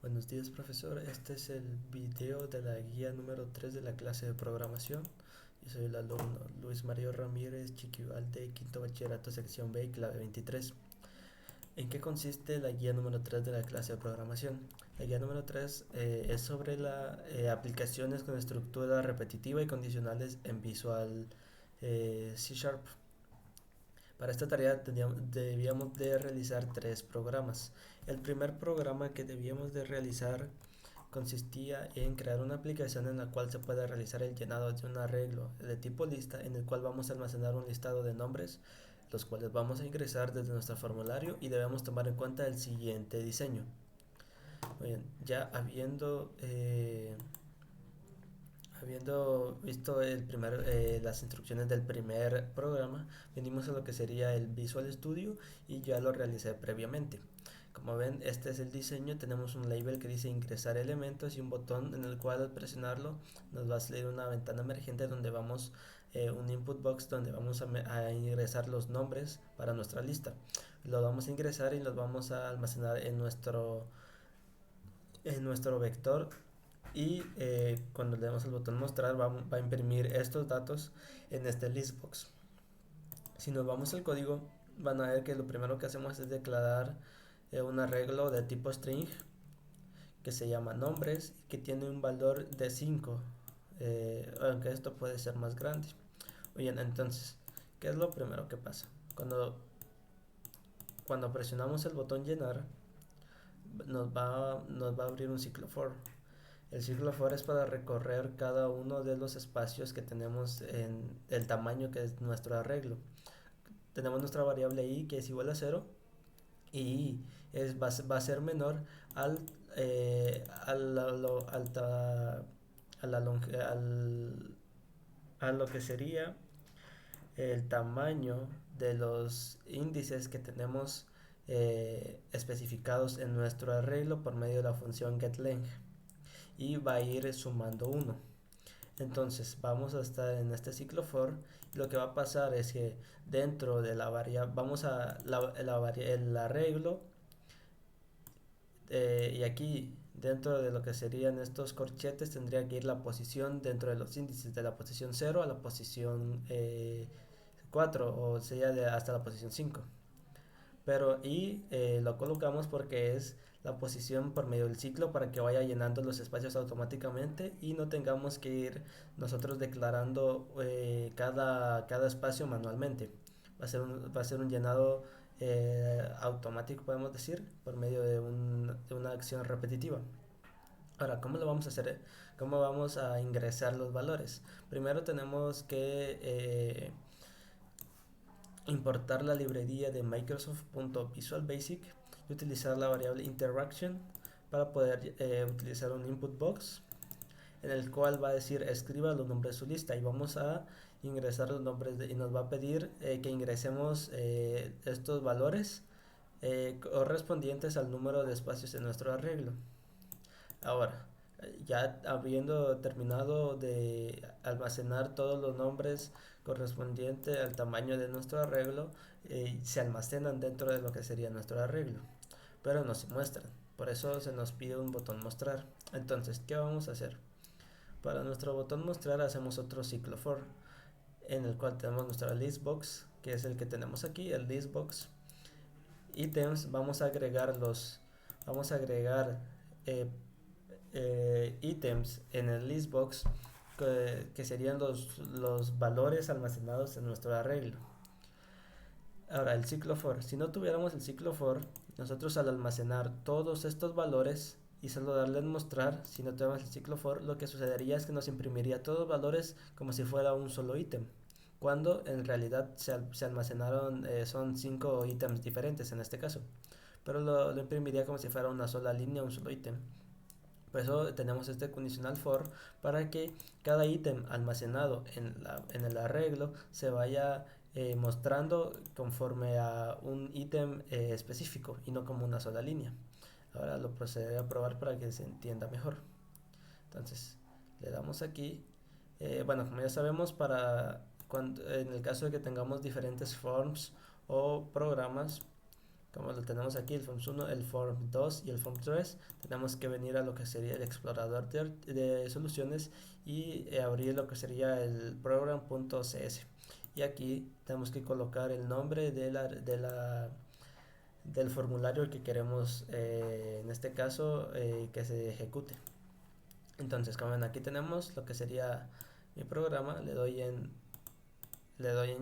Buenos días, profesor. Este es el video de la guía número 3 de la clase de programación. Yo soy el alumno Luis Mario Ramírez Chiquival de Quinto Bachillerato Sección B, clave 23. ¿En qué consiste la guía número 3 de la clase de programación? La guía número 3 es sobre las aplicaciones con estructura repetitiva y condicionales en Visual C Sharp. Para esta tarea debíamos de realizar tres programas. El primer programa que debíamos de realizar consistía en crear una aplicación en la cual se puede realizar el llenado de un arreglo de tipo lista en el cual vamos a almacenar un listado de nombres, los cuales vamos a ingresar desde nuestro formulario y debemos tomar en cuenta el siguiente diseño. Muy bien, ya habiendo visto las instrucciones del primer programa, venimos a lo que sería el Visual Studio y ya lo realicé previamente. Como ven, este es el diseño. Tenemos un label que dice ingresar elementos y un botón en el cual al presionarlo nos va a salir una ventana emergente donde un input box donde vamos a ingresar los nombres para nuestra lista. Los vamos a ingresar y los vamos a almacenar en nuestro vector y cuando le damos al botón mostrar va a imprimir estos datos en este listbox. Si nos vamos al código, van a ver que lo primero que hacemos es declarar un arreglo de tipo string que se llama nombres y que tiene un valor de 5, aunque esto puede ser más grande. Bien, entonces, ¿qué es lo primero que pasa? Cuando presionamos el botón llenar, nos va a abrir un ciclo for. El ciclo for es para recorrer cada uno de los espacios que tenemos en el tamaño que es nuestro arreglo. Tenemos nuestra variable i que es igual a 0 y va a ser menor al, al, lo, a, la longe- al- a lo que sería el tamaño de los índices que tenemos especificados en nuestro arreglo por medio de la función getLength y va a ir sumando 1. Entonces vamos a estar en este ciclo for y lo que va a pasar es que dentro de la variable vamos a el arreglo y aquí dentro de lo que serían estos corchetes tendría que ir la posición dentro de los índices de la posición 0 a la posición 4 o sería hasta la posición 5. Pero lo colocamos porque es la posición por medio del ciclo para que vaya llenando los espacios automáticamente y no tengamos que ir nosotros declarando cada espacio manualmente. Va a ser un llenado automático, podemos decir, por medio de una acción repetitiva. Ahora, ¿cómo lo vamos a hacer? ¿Cómo vamos a ingresar los valores? Primero tenemos que importar la librería de Microsoft.Visual Basic y utilizar la variable interaction para poder utilizar un input box en el cual va a decir escriba los nombres de su lista y vamos a ingresar los nombres y nos va a pedir que ingresemos estos valores correspondientes al número de espacios en nuestro arreglo. Ahora, ya habiendo terminado de almacenar todos los nombres correspondientes al tamaño de nuestro arreglo, se almacenan dentro de lo que sería nuestro arreglo, pero no se muestran. Por eso se nos pide un botón mostrar. Entonces, ¿qué vamos a hacer? Para nuestro botón mostrar hacemos otro ciclo for, en el cual tenemos nuestra listbox, que es el que tenemos aquí, el listbox. Ítems, vamos a agregar eh, ítems en el listbox que serían los valores almacenados en nuestro arreglo. Ahora, el ciclo for. Si no tuviéramos el ciclo for, nosotros al almacenar todos estos valores y solo darle en mostrar, si no tuviéramos el ciclo for, lo que sucedería es que nos imprimiría todos los valores como si fuera un solo ítem. Cuando en realidad se almacenaron, son 5 ítems diferentes en este caso. Pero lo imprimiría como si fuera una sola línea, un solo ítem. Por eso tenemos este conditional for para que cada ítem almacenado en el arreglo se vaya mostrando conforme a un ítem específico y no como una sola línea. Ahora lo procederé a probar para que se entienda mejor. Entonces le damos aquí. Bueno, como ya sabemos, en el caso de que tengamos diferentes forms o programas, Como lo tenemos aquí, el Forms 1, el Form 2 y el Form 3, tenemos que venir a lo que sería el explorador de soluciones y abrir lo que sería el program.cs. Y aquí tenemos que colocar el nombre del formulario que queremos, en este caso, que se ejecute. Entonces, como ven, aquí tenemos lo que sería mi programa, le doy en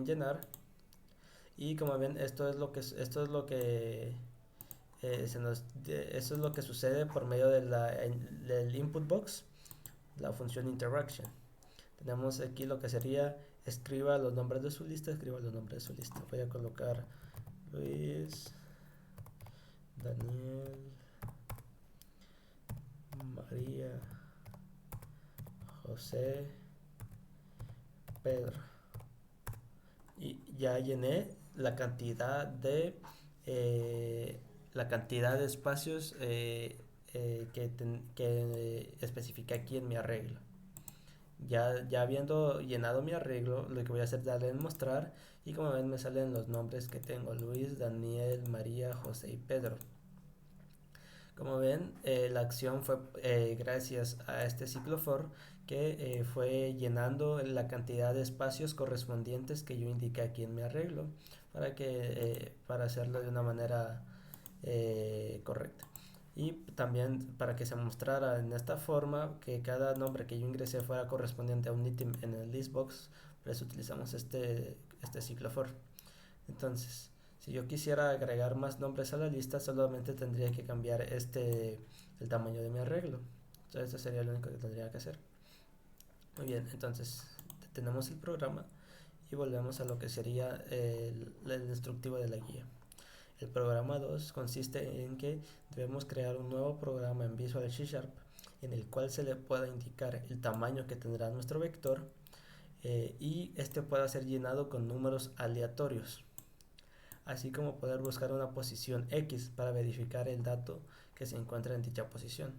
llenar y como ven, esto es lo que eso es lo que sucede por medio del input box, la función interaction. Tenemos aquí lo que sería escriba los nombres de su lista, voy a colocar Luis, Daniel, María, José, Pedro, y ya llené eh, la cantidad de espacios que especifique aquí en mi arreglo. Ya habiendo llenado mi arreglo, lo que voy a hacer es darle en mostrar y como ven me salen los nombres que tengo: Luis, Daniel, María, José y Pedro. Como ven, la acción fue gracias a este ciclo for que fue llenando la cantidad de espacios correspondientes que yo indiqué aquí en mi arreglo para hacerlo de una manera correcta. Y también para que se mostrara en esta forma que cada nombre que yo ingresé fuera correspondiente a un ítem en el listbox, pues utilizamos este ciclo for. Entonces, si yo quisiera agregar más nombres a la lista, solamente tendría que cambiar el tamaño de mi arreglo. Entonces, eso sería lo único que tendría que hacer. Muy bien, entonces detenemos el programa y volvemos a lo que sería el instructivo de la guía. El programa 2 consiste en que debemos crear un nuevo programa en Visual C# en el cual se le pueda indicar el tamaño que tendrá nuestro vector y este pueda ser llenado con números aleatorios, así como poder buscar una posición X para verificar el dato que se encuentra en dicha posición.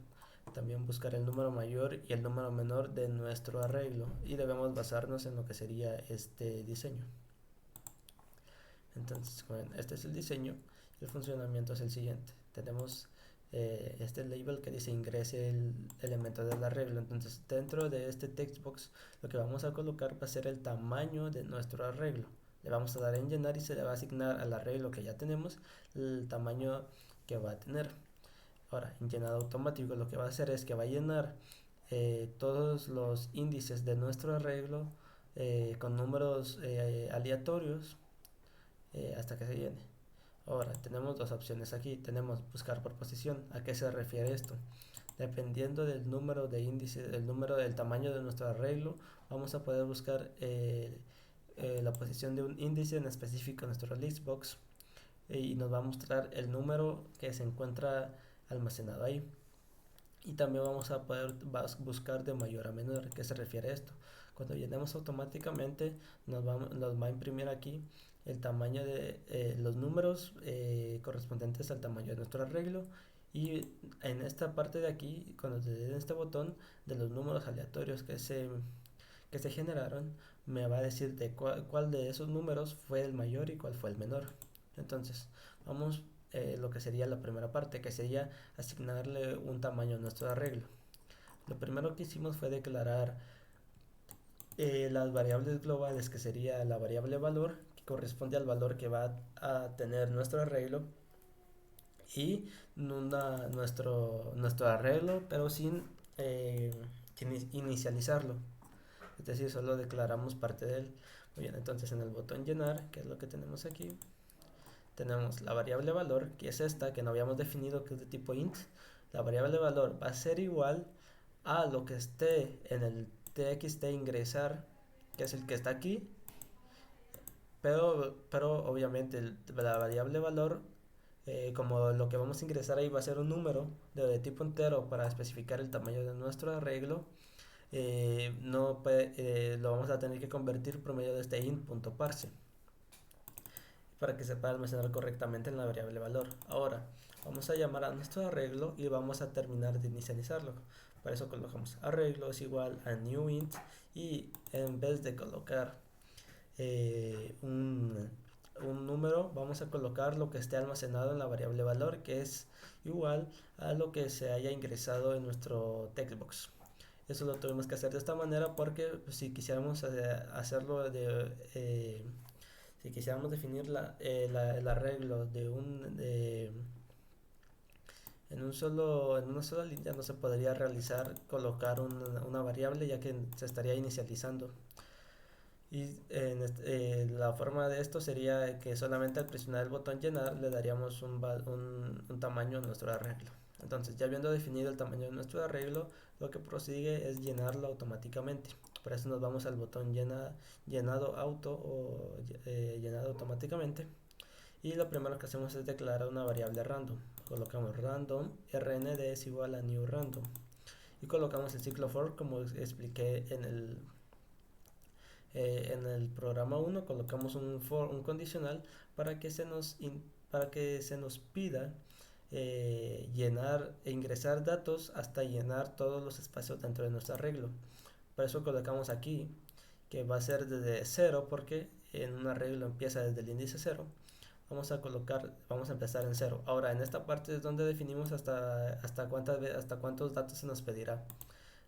También buscar el número mayor y el número menor de nuestro arreglo y debemos basarnos en lo que sería este diseño. Entonces, bueno, este es el diseño. El funcionamiento es el siguiente. Tenemos este label que dice ingrese el elemento del arreglo. Entonces, dentro de este textbox, lo que vamos a colocar va a ser el tamaño de nuestro arreglo. Le vamos a dar en llenar y se le va a asignar al arreglo que ya tenemos el tamaño que va a tener. Ahora, en llenado automático, lo que va a hacer es que va a llenar todos los índices de nuestro arreglo con números aleatorios hasta que se llene. Ahora, tenemos dos opciones aquí. Tenemos buscar por posición. ¿A qué se refiere esto? Dependiendo del número de índices, del número del tamaño de nuestro arreglo, vamos a poder buscar la posición de un índice en específico en nuestro listbox y nos va a mostrar el número que se encuentra almacenado ahí. Y también vamos a poder buscar de mayor a menor. ¿A qué se refiere esto? Cuando llenemos automáticamente nos va a imprimir aquí el tamaño de los números correspondientes al tamaño de nuestro arreglo, y en esta parte de aquí, cuando le den este botón de los números aleatorios que se generaron, me va a decir de cuál de esos números fue el mayor y cuál fue el menor. Entonces vamos lo que sería la primera parte, que sería asignarle un tamaño a nuestro arreglo. Lo primero que hicimos fue declarar las variables globales, que sería la variable valor, que corresponde al valor que va a tener nuestro arreglo, y nuestro arreglo, pero sin inicializarlo. Es decir, solo declaramos parte de él. Muy bien, entonces en el botón llenar, que es lo que tenemos aquí, tenemos la variable valor, que es esta que no habíamos definido, que es de tipo int. La variable valor va a ser igual a lo que esté en el txt ingresar, que es el que está aquí, pero obviamente la variable valor, como lo que vamos a ingresar ahí va a ser un número de tipo entero para especificar el tamaño de nuestro arreglo, no lo vamos a tener que convertir por medio de este int.parse para que se pueda almacenar correctamente en la variable valor. Ahora vamos a llamar a nuestro arreglo y vamos a terminar de inicializarlo. Para eso colocamos arreglo es igual a new int, y en vez de colocar un un número, vamos a colocar lo que esté almacenado en la variable valor, que es igual a lo que se haya ingresado en nuestro textbox. Eso lo tuvimos que hacer de esta manera porque pues, si quisiéramos hacerlo si quisiéramos definir el arreglo en una sola línea, no se podría realizar colocar una variable, ya que se estaría inicializando. Y la forma de esto sería que solamente al presionar el botón llenar le daríamos un tamaño a nuestro arreglo. Entonces, ya habiendo definido el tamaño de nuestro arreglo, lo que prosigue es llenarlo automáticamente. Por eso nos vamos al botón llenado auto o llenado automáticamente. Y lo primero que hacemos es declarar una variable random. Colocamos random rnd es igual a new random. Y colocamos el ciclo for como expliqué en el programa 1. Colocamos un condicional para que para que se nos pida llenar e ingresar datos hasta llenar todos los espacios dentro de nuestro arreglo. Por eso colocamos aquí que va a ser desde 0 porque en un arreglo empieza desde el índice 0. Vamos a empezar en 0. Ahora en esta parte es donde definimos hasta cuántos datos se nos pedirá.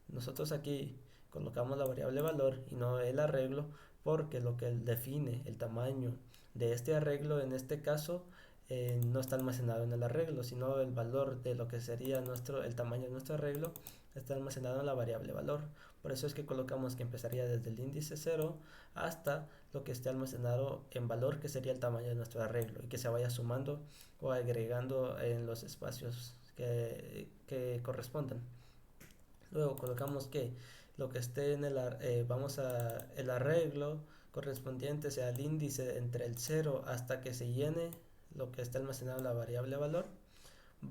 Nosotros aquí colocamos la variable valor y no el arreglo porque lo que define el tamaño de este arreglo en este caso no está almacenado en el arreglo, sino el valor de lo que sería el tamaño de nuestro arreglo está almacenado en la variable valor. Por eso es que colocamos que empezaría desde el índice 0 hasta lo que esté almacenado en valor, que sería el tamaño de nuestro arreglo, y que se vaya sumando o agregando en los espacios que correspondan. Luego colocamos que lo que esté en el arreglo correspondiente sea el índice entre el 0 hasta que se llene lo que está almacenado en la variable valor,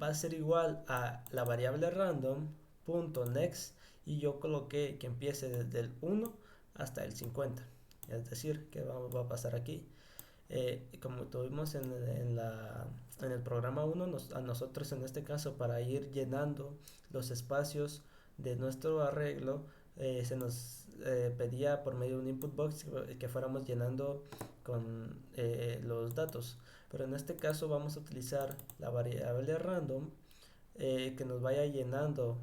va a ser igual a la variable random.next, y yo coloqué que empiece desde el 1 hasta el 50. Es decir, que va a pasar aquí. Como tuvimos en el programa 1, a nosotros en este caso, para ir llenando los espacios de nuestro arreglo, se nos pedía por medio de un input box que fuéramos llenando con los datos. Pero en este caso vamos a utilizar la variable random, que nos vaya llenando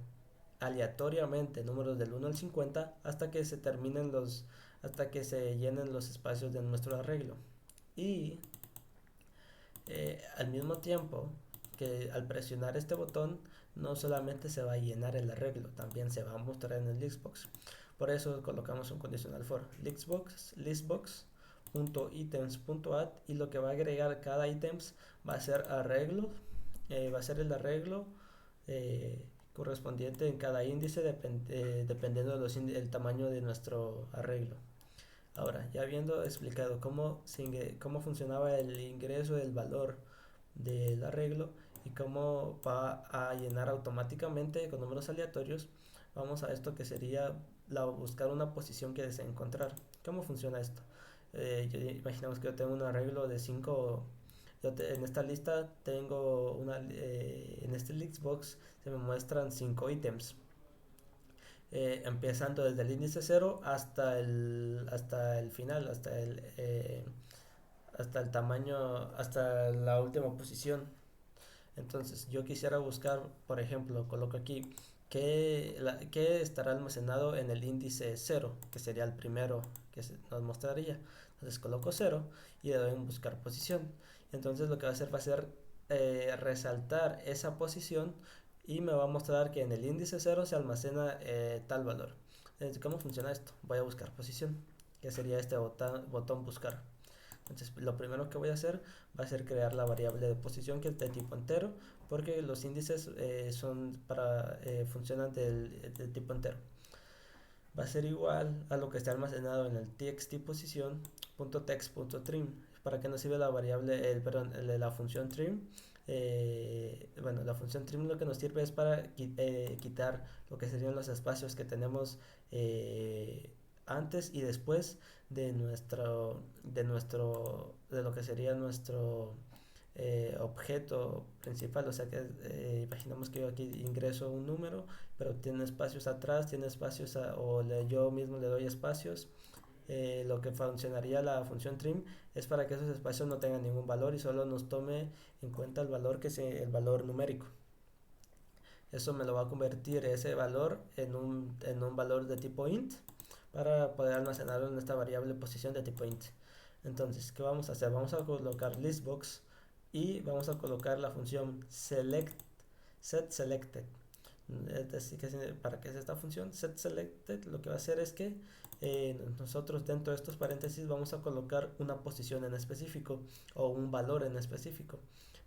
aleatoriamente números del 1 al 50 hasta que se llenen los espacios de nuestro arreglo. Y al mismo tiempo que al presionar este botón no solamente se va a llenar el arreglo, también se va a mostrar en el listbox. Por eso colocamos un condicional for listbox.items.add, y lo que va a agregar cada items va a ser va a ser el arreglo correspondiente en cada índice dependiendo del tamaño de nuestro arreglo. Ahora, ya habiendo explicado cómo funcionaba el ingreso del valor del arreglo y cómo va a llenar automáticamente con números aleatorios, vamos a esto que sería buscar una posición que desee encontrar. ¿Cómo funciona esto? Imaginemos que yo tengo un arreglo de 5. En esta lista en este listbox se me muestran 5 ítems. Empezando desde el índice 0 hasta el final, hasta el tamaño, hasta la última posición. Entonces, yo quisiera buscar, por ejemplo, coloco aquí qué estará almacenado en el índice 0, que sería el primero que nos mostraría. Entonces, coloco 0 y le doy en buscar posición. Entonces, lo que va a hacer resaltar esa posición y me va a mostrar que en el índice 0 se almacena tal valor. Entonces, ¿cómo funciona esto? Voy a buscar posición, que sería este botón buscar. Entonces, lo primero que voy a hacer va a ser crear la variable de posición, que es de tipo entero, porque los índices funcionan del tipo entero. Va a ser igual a lo que está almacenado en el txtposición.text.trim. ¿Para qué nos sirve la variable, la función trim? Bueno, la función trim lo que nos sirve es para quitar lo que serían los espacios que tenemos antes y después de lo que sería nuestro objeto principal. O sea que imaginamos que yo aquí ingreso un número, pero tiene espacios atrás, tiene espacios yo mismo le doy espacios lo que funcionaría la función trim es para que esos espacios no tengan ningún valor y solo nos tome en cuenta el valor el valor numérico. Eso me lo va a convertir ese valor en un valor de tipo int para poder almacenarlo en esta variable posición de tipo int. Entonces, ¿qué vamos a hacer? Vamos a colocar listbox y vamos a colocar la función setSelected. Es decir, ¿para qué es esta función? SetSelected lo que va a hacer es que nosotros dentro de estos paréntesis vamos a colocar una posición en específico o un valor en específico.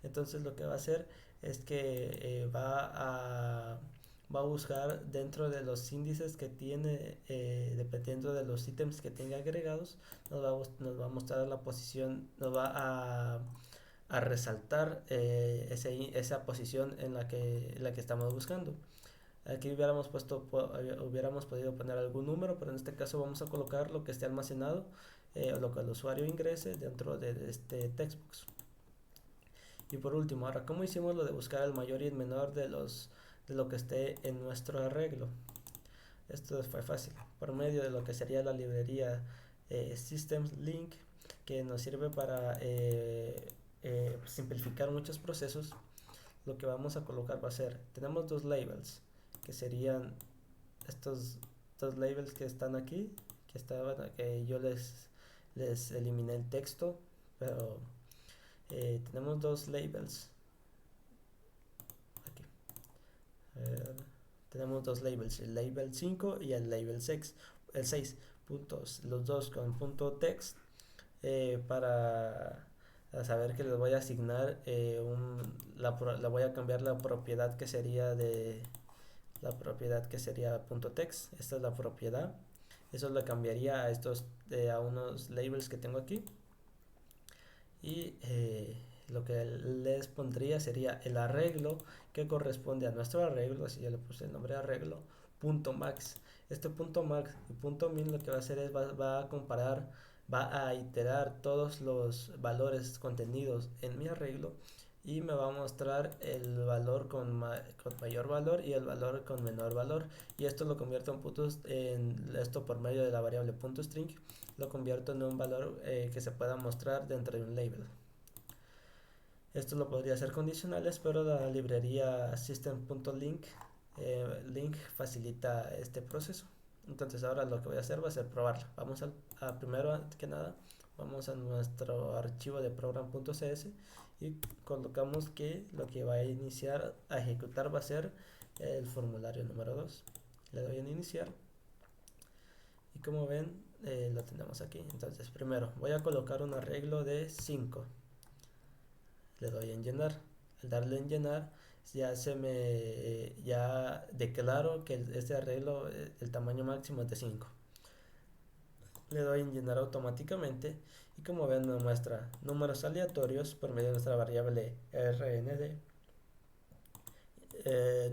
Entonces lo que va a hacer es que va a buscar dentro de los índices que tiene, dependiendo de los ítems que tenga agregados, nos va a mostrar la posición, nos va a resaltar esa posición en la que estamos buscando. Aquí hubiéramos podido poner algún número, pero en este caso vamos a colocar lo que esté almacenado o lo que el usuario ingrese dentro de este textbox. Y por último, ahora, ¿cómo hicimos lo de buscar el mayor y el menor de lo que esté en nuestro arreglo? Esto fue fácil, por medio de lo que sería la librería Systems Link, que nos sirve para simplificar muchos procesos. Lo que vamos a colocar va a ser, tenemos dos labels, que serían estos dos labels que están aquí, que yo les eliminé el texto, pero tenemos dos labels aquí. Tenemos dos labels, el label 5 y el label 6, el 6 puntos, los dos con punto text, para saber que les voy a asignar la voy a cambiar la propiedad que sería punto text. Esta es la propiedad, eso le cambiaría a estos a unos labels que tengo aquí y lo que les pondría sería el arreglo que corresponde a nuestro arreglo, así ya le puse el nombre de arreglo, punto max. Este punto max y punto min lo que va a hacer es va a comparar, va a iterar todos los valores contenidos en mi arreglo y me va a mostrar el valor con mayor valor y el valor con menor valor, y esto lo convierto en puntos, en esto por medio de la variable punto string lo convierto en un valor que se pueda mostrar dentro de un label. Esto lo podría hacer condicionales, pero la librería system.link link facilita este proceso. Entonces ahora lo que voy a hacer va a ser probarlo. Vamos a primero que nada, vamos a nuestro archivo de program.cs y colocamos que lo que va a iniciar a ejecutar va a ser el formulario número 2. Le doy en iniciar y como ven lo tenemos aquí. Entonces primero voy a colocar un arreglo de 5, le doy en llenar. Al darle en llenar ya declaro que este arreglo el tamaño máximo es de 5. Le doy en llenar automáticamente y como ven me muestra números aleatorios por medio de nuestra variable rnd,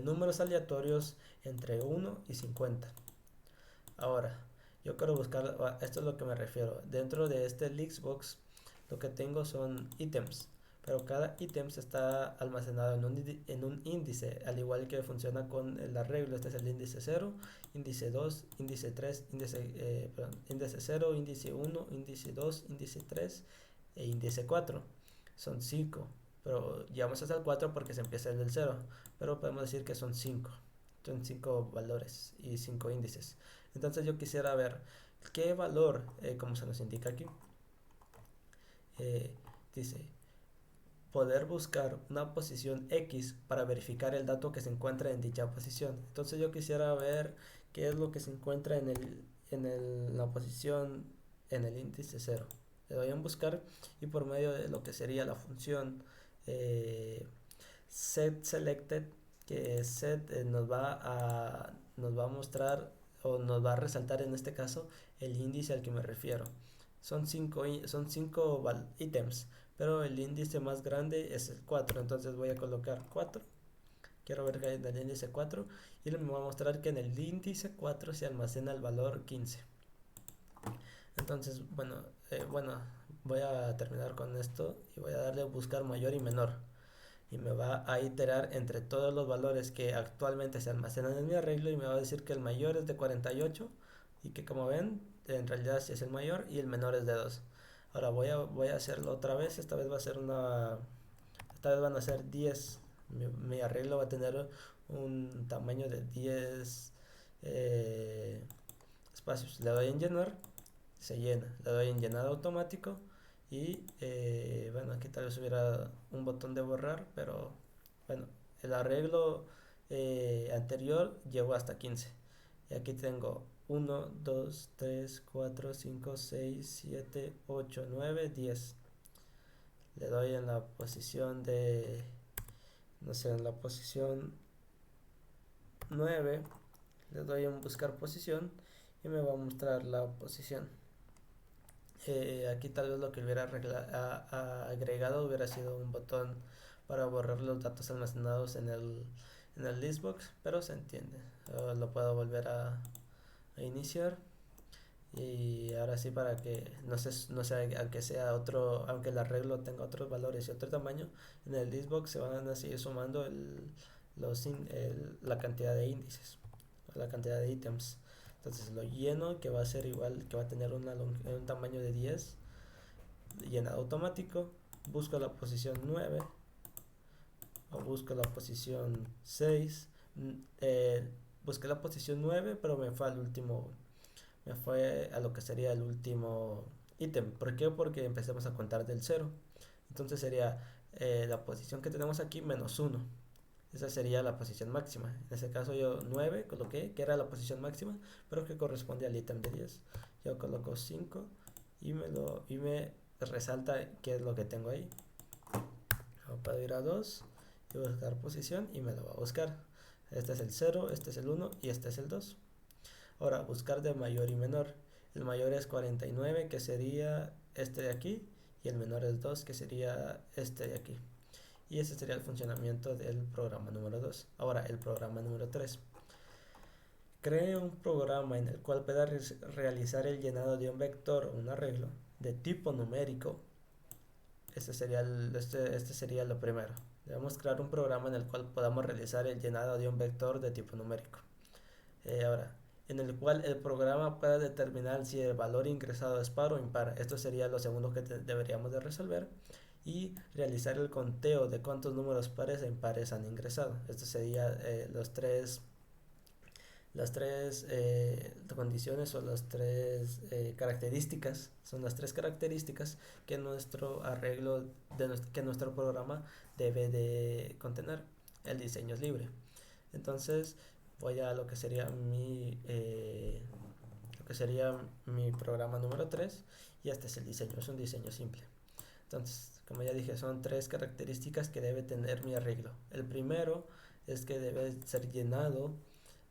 números aleatorios entre 1 y 50. Ahora, yo quiero buscar, esto es lo que me refiero. Dentro de este listbox lo que tengo son ítems, pero cada ítem está almacenado en un índice, al igual que funciona con el arreglo. Este es el índice 0, índice 2, índice 3, índice 0, índice 1, índice 2, índice 3 e índice 4. Son 5, pero llegamos hasta el 4 porque se empieza el del 0, pero podemos decir que son 5. Son 5 valores y 5 índices. Entonces yo quisiera ver qué valor, como se nos indica aquí, dice poder buscar una posición X para verificar el dato que se encuentra en dicha posición. Entonces yo quisiera ver qué es lo que se encuentra en la posición en el índice 0. Le doy en buscar y por medio de lo que sería la función setSelected, que set nos va a mostrar o nos va a resaltar en este caso el índice al que me refiero. Son 5 ítems, pero el índice más grande es el 4, entonces voy a colocar 4. Quiero ver que hay en el índice 4 y me va a mostrar que en el índice 4 se almacena el valor 15. Entonces, bueno, voy a terminar con esto y voy a darle a buscar mayor y menor. Y me va a iterar entre todos los valores que actualmente se almacenan en mi arreglo y me va a decir que el mayor es de 48 y que como ven en realidad sí es el mayor y el menor es de 2. Ahora voy a hacerlo otra vez, esta vez va a ser esta vez van a ser 10. Mi arreglo va a tener un tamaño de 10 espacios. Le doy en llenar, se llena. Le doy en llenado automático y bueno, aquí tal vez hubiera un botón de borrar, pero bueno, el arreglo anterior llegó hasta 15. Y aquí tengo 1, 2, 3, 4, 5, 6, 7, 8, 9, 10. Le doy en la posición no sé, en la posición 9. Le doy en buscar posición y me va a mostrar la posición. Aquí tal vez lo que hubiera agregado hubiera sido un botón para borrar los datos almacenados en el listbox, pero se entiende. Lo puedo volver a iniciar. Y ahora sí, para que no sé, aunque sea otro, aunque el arreglo tenga otros valores y otro tamaño, en el listbox se van a seguir sumando la cantidad de índices, la cantidad de ítems. Entonces lo lleno, que va a ser igual, que va a tener un tamaño de 10, llenado automático. Busco la posición 9 o busco la posición 6. Busqué la posición 9, pero me fue a lo que sería el último ítem. ¿Por qué? Porque empecemos a contar del 0. Entonces sería la posición que tenemos aquí menos 1. Esa sería la posición máxima. En ese caso yo 9 coloqué, que era la posición máxima, pero que corresponde al ítem de 10. Yo coloco 5 y me resalta qué es lo que tengo ahí. Puedo ir a 2 y buscar posición y me lo va a buscar. Este es el 0, este es el 1 y este es el 2. Ahora, buscar de mayor y menor. El mayor es 49, que sería este de aquí, y el menor es 2, que sería este de aquí. Y ese sería el funcionamiento del programa número 2. Ahora, el programa número 3. Cree un programa en el cual pueda realizar el llenado de un vector o un arreglo de tipo numérico. Este sería lo primero. Debemos crear un programa en el cual podamos realizar el llenado de un vector de tipo numérico. Ahora, en el cual el programa pueda determinar si el valor ingresado es par o impar. Esto sería lo segundo que deberíamos de resolver. Y realizar el conteo de cuántos números pares e impares han ingresado. Esto sería las tres condiciones o las tres características. Son las tres características que nuestro arreglo, que nuestro programa debe de contener. El diseño es libre. Entonces voy a lo que sería mi programa número 3 y este es el diseño, es un diseño simple. Entonces, como ya dije, son tres características que debe tener mi arreglo. El primero es que debe ser llenado,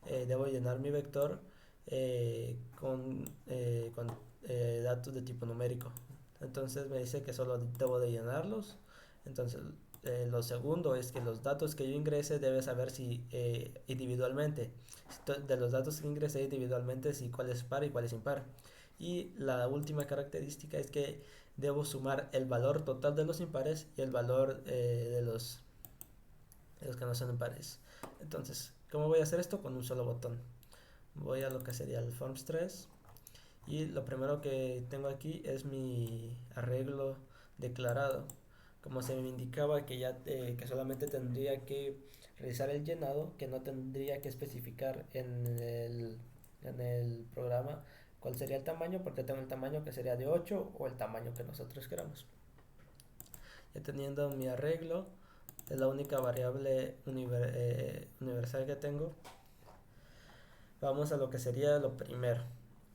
debo llenar mi vector con datos de tipo numérico. Entonces me dice que solo debo de llenarlos. Entonces lo segundo es que los datos que yo ingrese debe saber si individualmente, de los datos que ingresé individualmente, si cuál es par y cuál es impar. Y la última característica es que debo sumar el valor total de los impares y el valor de los que no son impares. Entonces, ¿cómo voy a hacer esto? Con un solo botón. Voy a lo que sería el Forms 3 y lo primero que tengo aquí es mi arreglo declarado. Como se me indicaba que solamente tendría que realizar el llenado, que no tendría que especificar en el programa cuál sería el tamaño, porque tengo el tamaño que sería de 8 o el tamaño que nosotros queramos. Ya teniendo mi arreglo, es la única variable universal que tengo. Vamos a lo que sería lo primero,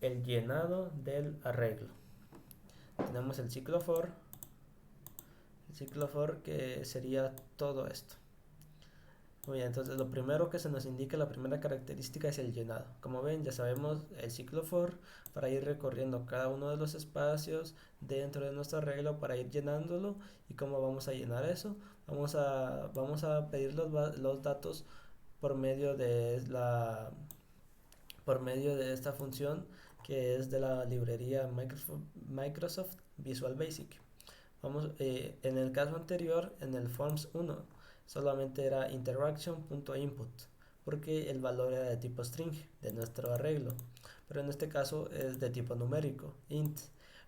el llenado del arreglo. Tenemos el ciclo for que sería todo esto. Muy bien, entonces lo primero que se nos indica, la primera característica es el llenado. Como ven, ya sabemos el ciclo for para ir recorriendo cada uno de los espacios dentro de nuestro arreglo para ir llenándolo. ¿Y cómo vamos a llenar eso? Vamos a pedir los datos por medio de esta función que es de la librería Microsoft Visual Basic. En el caso anterior, en el Forms 1, solamente era interaction.input, porque el valor era de tipo string de nuestro arreglo. pero en este caso es de tipo numérico, int.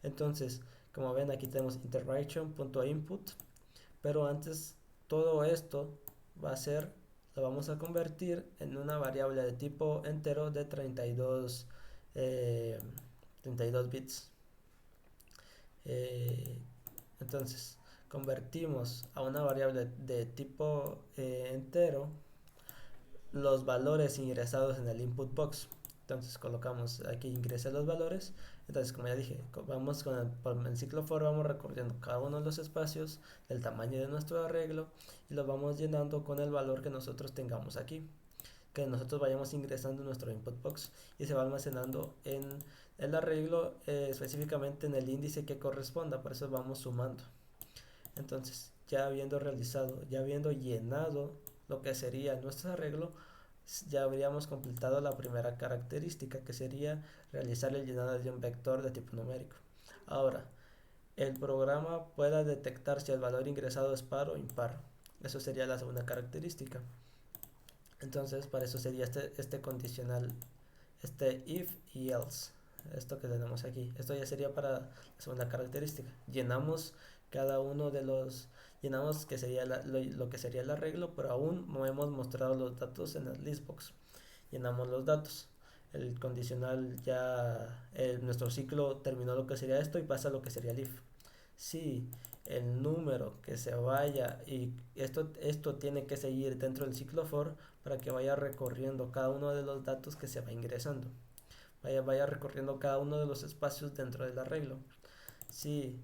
Entonces, como ven, aquí tenemos interaction.input, pero antes todo esto va a ser, lo vamos a convertir en una variable de tipo entero de 32 bits. Entonces, convertimos a una variable de tipo entero los valores ingresados en el input box. Entonces colocamos aquí ingresé los valores. Entonces, como ya dije, vamos con el ciclo for, vamos recorriendo cada uno de los espacios del tamaño de nuestro arreglo y lo vamos llenando con el valor que nosotros tengamos aquí, que nosotros vayamos ingresando en nuestro input box, y se va almacenando en el arreglo, específicamente en el índice que corresponda. Por eso vamos sumando. Entonces, ya habiendo realizado, ya habiendo llenado lo que sería nuestro arreglo, ya habríamos completado la primera característica, que sería realizar el llenado de un vector de tipo numérico. Ahora, el programa pueda detectar si el valor ingresado es par o impar. Eso sería la segunda característica. Entonces, para eso sería este condicional, este if y else. Esto que tenemos aquí. Esto ya sería para la segunda característica. Llenamos cada uno de los, llenamos que sería lo que sería el arreglo, pero aún no hemos mostrado los datos en el listbox. Llenamos los datos. El condicional ya, nuestro ciclo terminó lo que sería esto y pasa a lo que sería el if. Si el número que se vaya, y esto tiene que seguir dentro del ciclo for para que vaya recorriendo cada uno de los datos que se va ingresando, vaya recorriendo cada uno de los espacios dentro del arreglo. Si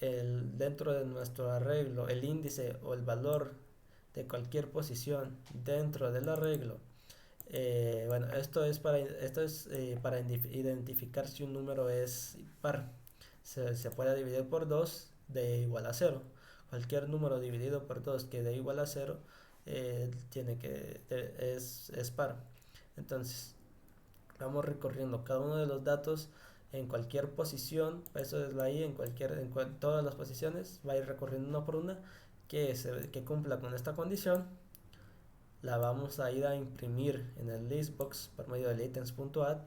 dentro de nuestro arreglo el índice o el valor de cualquier posición dentro del arreglo, bueno, esto es para identificar si un número es par. Se puede dividir por 2 de igual a 0. Cualquier número dividido por 2 que dé igual a 0 es par. Entonces, vamos recorriendo cada uno de los datos en cualquier posición. Eso es ahí, todas las posiciones. Va a ir recorriendo una por una que cumpla con esta condición. La vamos a ir a imprimir en el listbox por medio del items.add.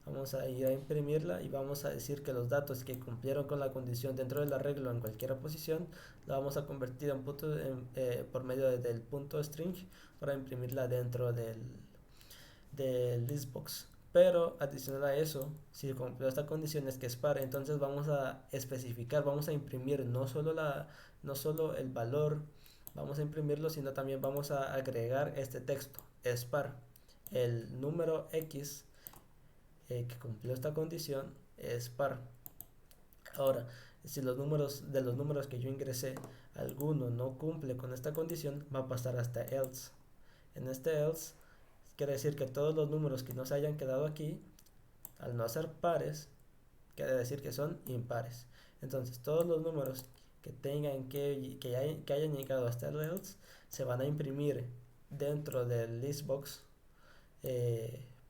Vamos a ir a imprimirla y vamos a decir que los datos que cumplieron con la condición dentro del arreglo en cualquier posición la vamos a convertir por medio del punto string para imprimirla dentro del listbox. Pero adicional a eso, si cumplió esta condición es que es par, entonces vamos a especificar, vamos a imprimir no solo el valor, vamos a imprimirlo, sino también vamos a agregar este texto, es par. El número X que cumplió esta condición es par. Ahora, si los números que yo ingresé, alguno no cumple con esta condición, va a pasar hasta else. En este else quiere decir que todos los números que no se hayan quedado aquí, al no ser pares, quiere decir que son impares. Entonces, todos los números que hayan llegado hasta el else se van a imprimir dentro del listbox.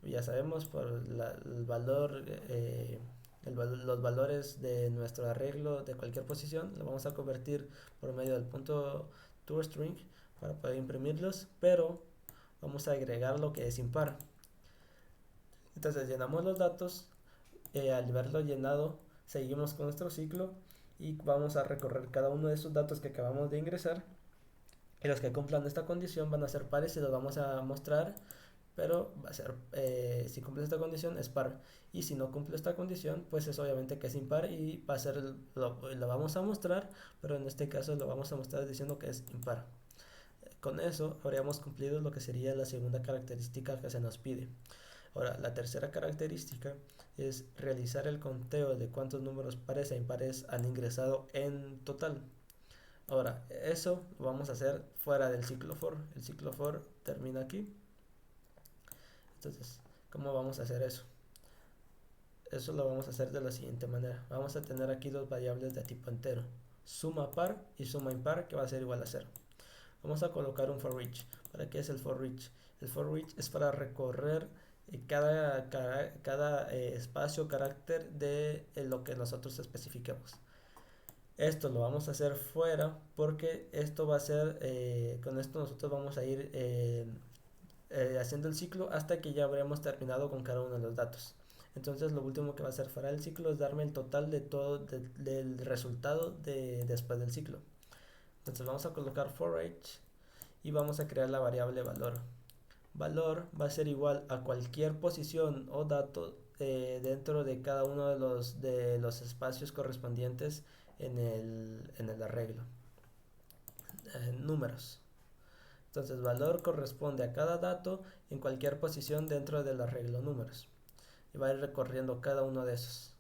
Ya sabemos por el valor, los valores de nuestro arreglo de cualquier posición, lo vamos a convertir por medio del punto toString para poder imprimirlos, pero vamos a agregar lo que es impar. Entonces llenamos los datos, al verlo llenado seguimos con nuestro ciclo y vamos a recorrer cada uno de esos datos que acabamos de ingresar, y los que cumplan esta condición van a ser pares y los vamos a mostrar, pero va a ser, si cumple esta condición es par, y si no cumple esta condición pues es obviamente que es impar y va a ser, lo vamos a mostrar, pero en este caso lo vamos a mostrar diciendo que es impar. Con eso habríamos cumplido lo que sería la segunda característica que se nos pide. Ahora, la tercera característica es realizar el conteo de cuántos números pares e impares han ingresado en total. Ahora, eso lo vamos a hacer fuera del ciclo for. El ciclo for termina aquí. Entonces, ¿cómo vamos a hacer eso? Eso lo vamos a hacer de la siguiente manera. Vamos a tener aquí dos variables de tipo entero, suma par y suma impar, que va a ser igual a 0. Vamos a colocar un for each. ¿Para qué es el for each? El for each es para recorrer cada espacio, carácter de lo que nosotros especifiquemos. Esto lo vamos a hacer fuera porque esto va a ser, con esto nosotros vamos a ir haciendo el ciclo hasta que ya habremos terminado con cada uno de los datos. Entonces lo último que va a hacer fuera del ciclo es darme el total de todo del resultado después del ciclo. Entonces vamos a colocar for each y vamos a crear la variable valor. Valor va a ser igual a cualquier posición o dato dentro de cada uno de los espacios correspondientes en el arreglo. Números. Entonces valor corresponde a cada dato en cualquier posición dentro del arreglo números. Y va a ir recorriendo cada uno de esos.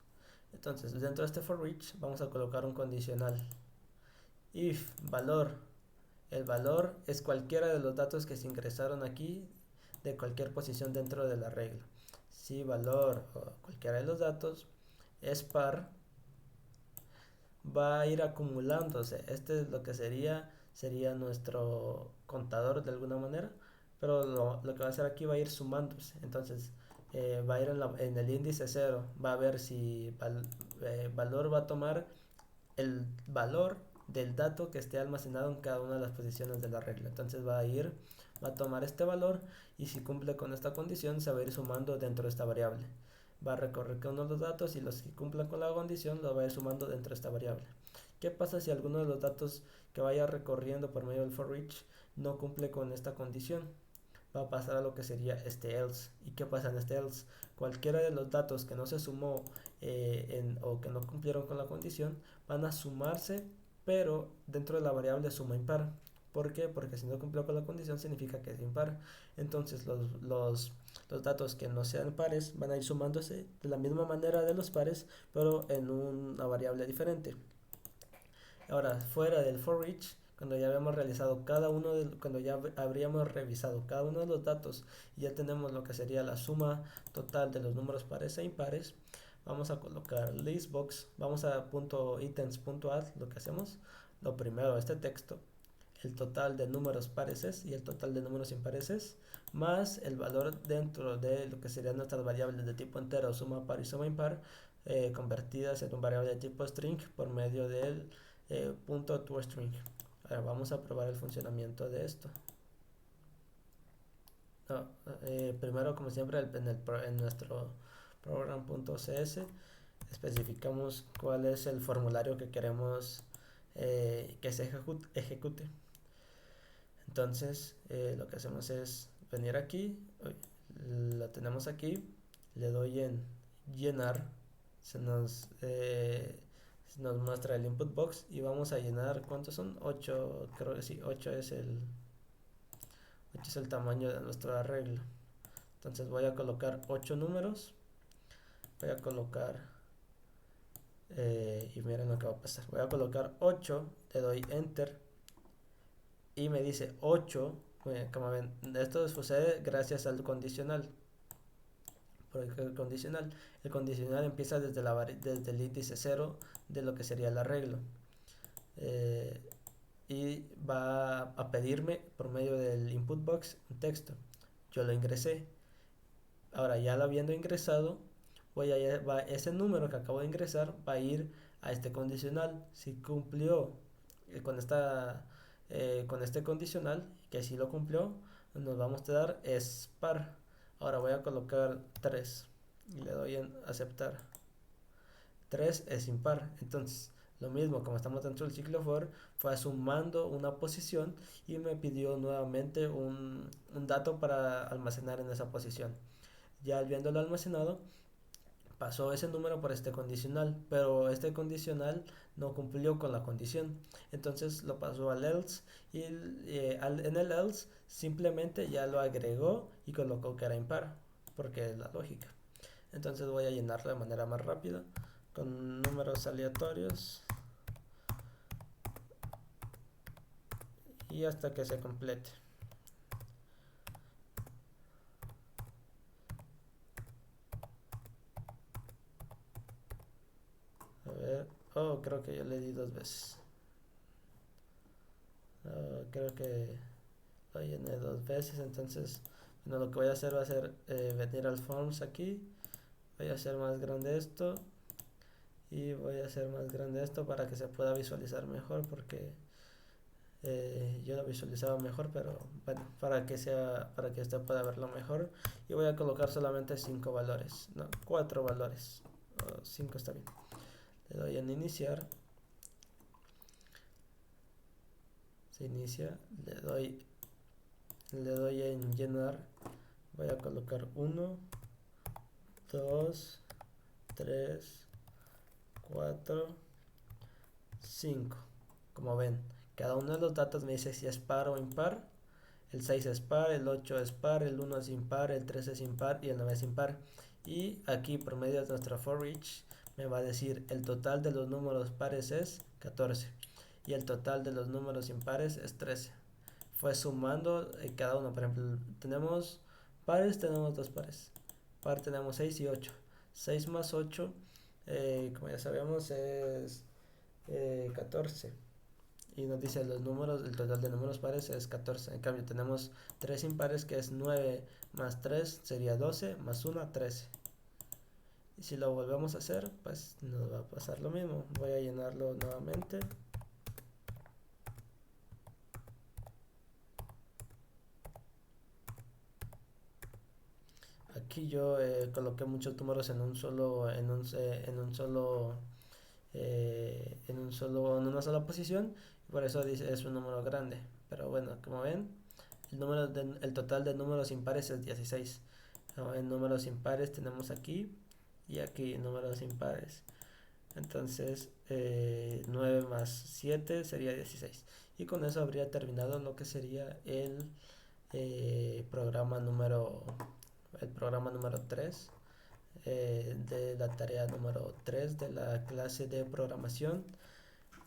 Entonces dentro de este for each vamos a colocar un condicional. If valor, el valor es cualquiera de los datos que se ingresaron aquí de cualquier posición dentro del arreglo. Si valor o cualquiera de los datos es par, va a ir acumulándose. Este es lo que sería nuestro contador de alguna manera, pero lo que va a hacer aquí va a ir sumándose. Entonces va a ir en el índice 0, va a ver si valor va a tomar el valor del dato que esté almacenado en cada una de las posiciones de la regla. Entonces va a tomar este valor y si cumple con esta condición se va a ir sumando dentro de esta variable. Va a recorrer cada uno de los datos y los que cumplan con la condición lo va a ir sumando dentro de esta variable. ¿Qué pasa si alguno de los datos que vaya recorriendo por medio del for each no cumple con esta condición? Va a pasar a lo que sería este else. ¿Y qué pasa en este else? Cualquiera de los datos que no se sumó o que no cumplieron con la condición van a sumarse, pero dentro de la variable suma impar. ¿Por qué? Porque si no cumplió con la condición significa que es impar. Entonces los datos que no sean pares van a ir sumándose de la misma manera de los pares, pero en una variable diferente. Ahora, fuera del for each, cuando ya habíamos realizado cuando ya habríamos revisado cada uno de los datos y ya tenemos lo que sería la suma total de los números pares e impares, vamos a colocar listbox, vamos a .items.add, lo que hacemos, lo primero, este texto, el total de números pares y el total de números impares, más el valor dentro de lo que serían nuestras variables de tipo entero, suma par y suma impar, convertidas en una variable de tipo string por medio del punto toString. Ahora vamos a probar el funcionamiento de esto. No, primero, como siempre, en nuestro program.cs especificamos cuál es el formulario que queremos que se ejecute. Entonces, lo que hacemos es venir aquí, lo tenemos aquí, le doy en llenar, se nos muestra el input box y vamos a llenar, ¿cuántos son? 8, creo que sí, 8 es el tamaño de nuestro arreglo. Entonces voy a colocar 8 números, voy a colocar, y miren lo que va a pasar, voy a colocar 8, le doy enter y me dice 8, como ven, esto sucede gracias al condicional. Porque el condicional empieza desde el índice 0 de lo que sería el arreglo. Y va a pedirme por medio del input box un texto. Yo lo ingresé. Ahora ya lo habiendo ingresado, ese número que acabo de ingresar va a ir a este condicional. Si cumplió con con este condicional, que si lo cumplió, nos va a mostrar es par. Ahora voy a colocar 3 y le doy en aceptar. 3 es impar. Entonces, lo mismo, como estamos dentro del ciclo for, fue sumando una posición y me pidió nuevamente un dato para almacenar en esa posición. Ya viéndolo almacenado, pasó ese número por este condicional, pero este condicional no cumplió con la condición. Entonces lo pasó al else y en el else simplemente ya lo agregó y colocó que era impar, porque es la lógica. Entonces voy a llenarlo de manera más rápida con números aleatorios y hasta que se complete. A ver, creo que yo le di 2 veces. Creo que lo llené 2 veces, entonces bueno, lo que voy a hacer va a ser venir al forms aquí, voy a hacer más grande esto y voy a hacer más grande esto para que se pueda visualizar mejor, porque Yo lo visualizaba mejor, pero bueno, para que usted pueda verlo mejor. Y voy a colocar solamente 5 valores, no, 4 valores. 5 está bien. Le doy en iniciar. Se inicia. Le doy en llenar. Voy a colocar 1, 2, 3, 4, 5. Como ven, cada uno de los datos me dice si es par o impar. El 6 es par, el 8 es par, el 1 es impar, el 3 es impar y el 9 es impar. Y aquí por medio de nuestra for each me va a decir el total de los números pares es 14 y el total de los números impares es 13. Fue sumando cada uno. Por ejemplo, tenemos pares, tenemos dos pares. Par tenemos 6 y 8. 6 más 8, como ya sabemos, es 14. Y nos dice los números, el total de números pares es 14. En cambio, tenemos 3 impares que es 9 más 3 sería 12, más 1, 13. Y si lo volvemos a hacer, pues nos va a pasar lo mismo. Voy a llenarlo nuevamente. Aquí yo coloqué muchos números en un solo, en una sola posición, y por eso dice es un número grande. Pero bueno, como ven, el total de números impares es 16. ¿No? En números impares tenemos aquí y aquí números impares. Entonces 9 más 7 sería 16. Y con eso habría terminado lo que sería programa número el programa número 3 de la tarea número 3 de la clase de programación.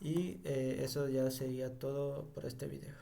Y eso ya sería todo por este video.